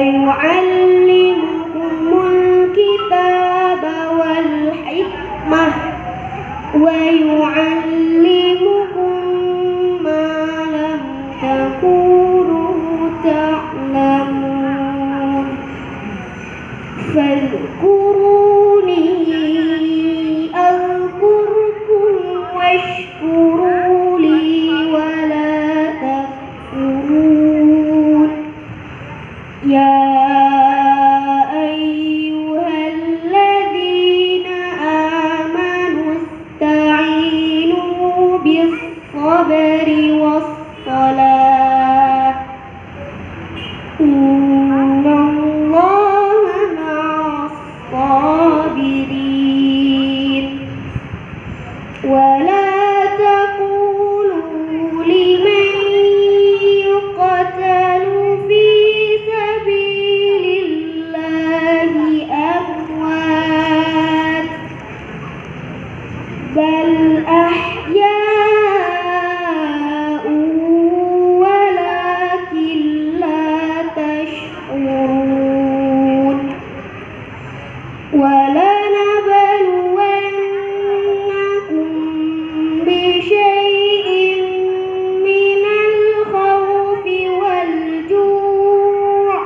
ويعلمكم الكتاب والحكمة ويعلمكم ما لم تكونوا تعلمون فاذكروني أذكركم واشكروا لي ولا تكفرون يا أيها الذين آمنوا استعينوا بالصبر والصلاة إن الله مع الصابرين ولا تقولوا لمن يقتل في سبيل الله أموات بل أحياء ولكن لا تشعرون ولنبلونكم بشيء من الخوف والجوع